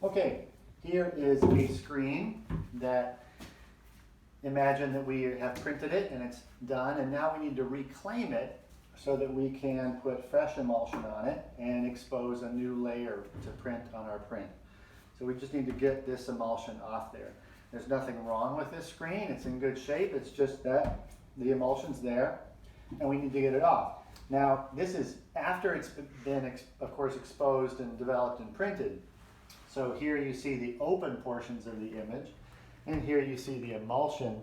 Okay, here is a screen that, imagine that we have printed it and it's done, and now we need to reclaim it so that we can put fresh emulsion on it and expose a new layer to print on our print. So we just need to get this emulsion off there. There's nothing wrong with this screen, it's in good shape, it's just that the emulsion's there and we need to get it off. Now, this is after it's been, of course, exposed and developed and printed. So here you see the open portions of the image, and here you see the emulsion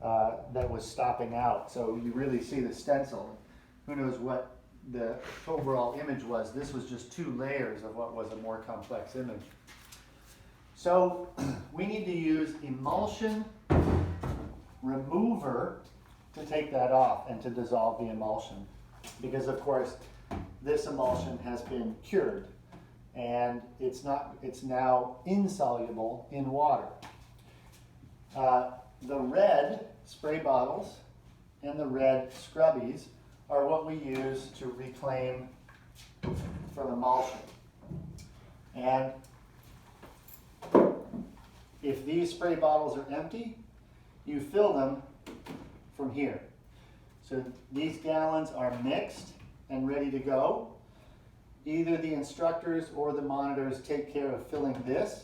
that was stopping out. So you really see the stencil. Who knows what the overall image was? This was just two layers of what was a more complex image. So we need to use emulsion remover to take that off and to dissolve the emulsion. Because of course, this emulsion has been cured and it's now insoluble in water. The red spray bottles and the red scrubbies are what we use to reclaim from emulsion. And if these spray bottles are empty, you fill them from here. So these gallons are mixed and ready to go. Either the instructors or the monitors take care of filling this,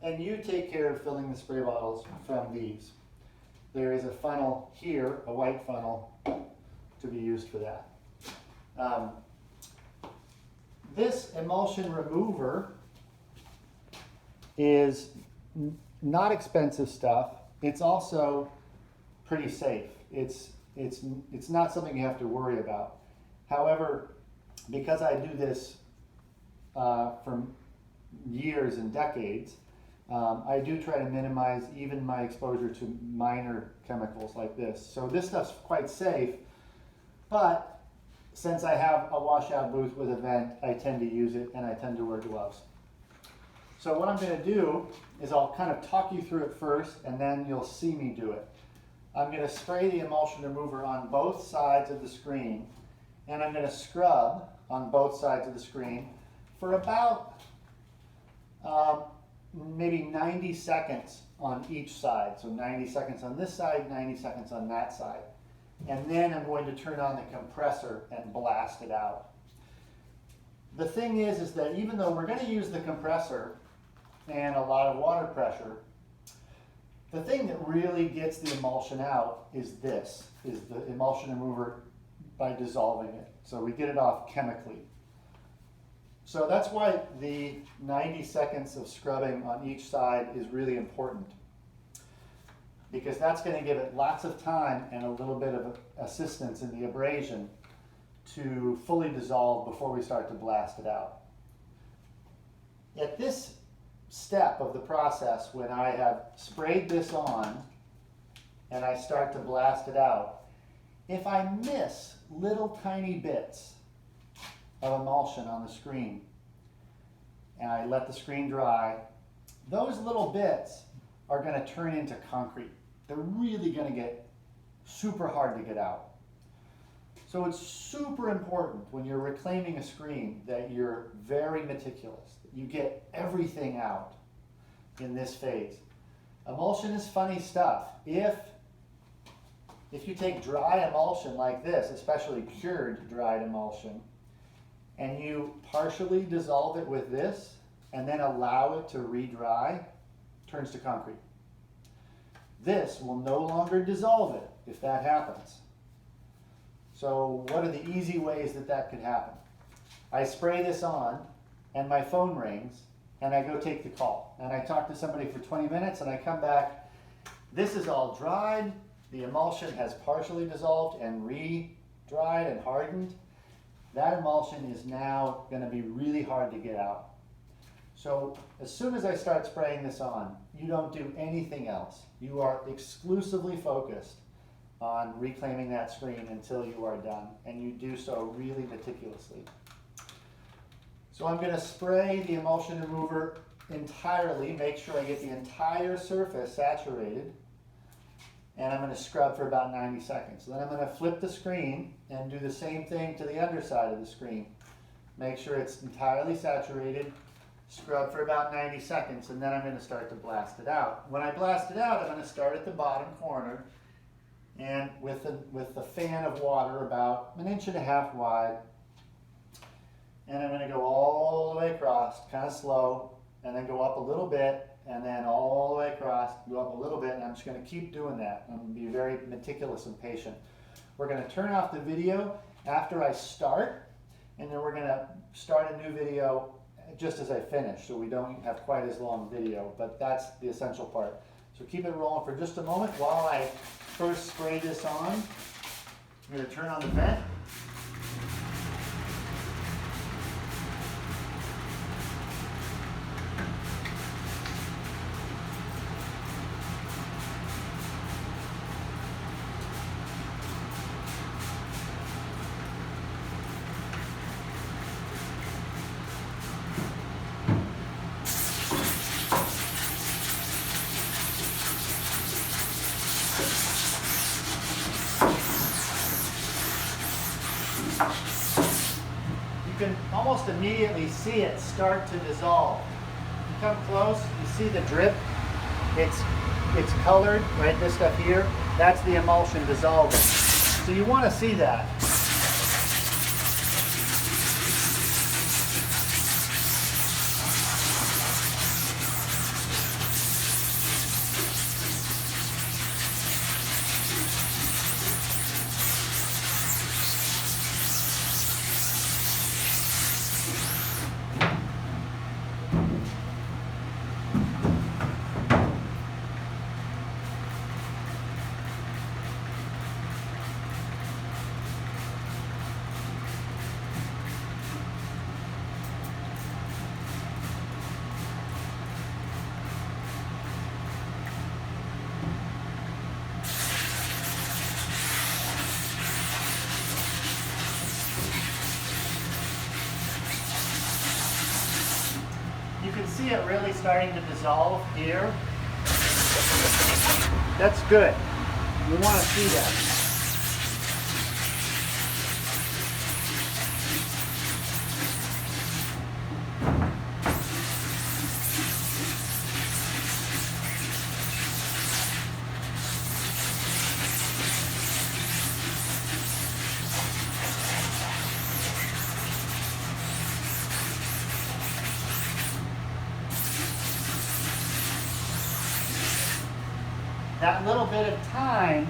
and you take care of filling the spray bottles from these. There is a funnel here, a white funnel, to be used for that. This emulsion remover is not expensive stuff. It's also pretty safe. It's not something you have to worry about. However, because I do this for years and decades, I do try to minimize even my exposure to minor chemicals like this. So this stuff's quite safe, but since I have a washout booth with a vent, I tend to use it and I tend to wear gloves. So what I'm going to do is I'll kind of talk you through it first, and then you'll see me do it. I'm going to spray the emulsion remover on both sides of the screen, and I'm going to scrub on both sides of the screen for about maybe 90 seconds on each side. So 90 seconds on this side, 90 seconds on that side. And then I'm going to turn on the compressor and blast it out. The thing is that even though we're going to use the compressor and a lot of water pressure, the thing that really gets the emulsion out is the emulsion remover by dissolving it. So we get it off chemically. So that's why the 90 seconds of scrubbing on each side is really important, because that's going to give it lots of time and a little bit of assistance in the abrasion to fully dissolve before we start to blast it out. At this step of the process, when I have sprayed this on and I start to blast it out, if I miss little tiny bits of emulsion on the screen and I let the screen dry, those little bits are going to turn into concrete. They're really going to get super hard to get out. So it's super important when you're reclaiming a screen that you're very meticulous, that you get everything out in this phase. Emulsion is funny stuff. If you take dry emulsion like this, especially cured dried emulsion, and you partially dissolve it with this and then allow it to re-dry, it turns to concrete. This will no longer dissolve it if that happens. So what are the easy ways that that could happen? I spray this on and my phone rings and I go take the call. And I talk to somebody for 20 minutes and I come back. This is all dried. The emulsion has partially dissolved and re-dried and hardened. That emulsion is now going to be really hard to get out. So as soon as I start spraying this on, you don't do anything else. You are exclusively focused on reclaiming that screen until you are done, and you do so really meticulously. So I'm going to spray the emulsion remover entirely, make sure I get the entire surface saturated, and I'm going to scrub for about 90 seconds. Then I'm going to flip the screen and do the same thing to the underside of the screen. Make sure it's entirely saturated, Scrub for about 90 seconds, and then I'm going to start to blast it out. When I blast it out, I'm going to start at the bottom corner, and with the fan of water about 1.5 inches wide, and I'm going to go all the way across, kind of slow, and then go up a little bit, and then all the way across, go up a little bit, and I'm just going to keep doing that. I'm going to be very meticulous and patient. We're going to turn off the video after I start, and then we're going to start a new video just as I finish, so we don't have quite as long video, but that's the essential part. So keep it rolling for just a moment while I first spray this on. I'm going to turn on the vent. You can almost immediately see it start to dissolve. You come close, you see the drip. It's colored, right? This stuff here, that's the emulsion dissolving. So you want to see that. You can see it really starting to dissolve here. That's good. You want to see that. That little bit of time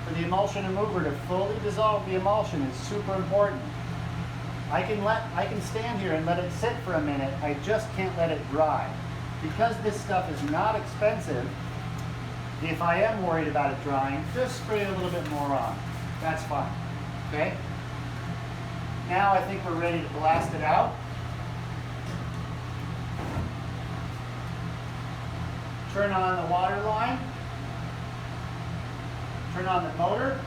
for the emulsion remover to fully dissolve the emulsion is super important. I can stand here and let it sit for a minute. I just can't let it dry. Because this stuff is not expensive, if I am worried about it drying, just spray a little bit more on. That's fine. Okay? Now I think we're ready to blast it out. Turn on the water line. Turn on the motor.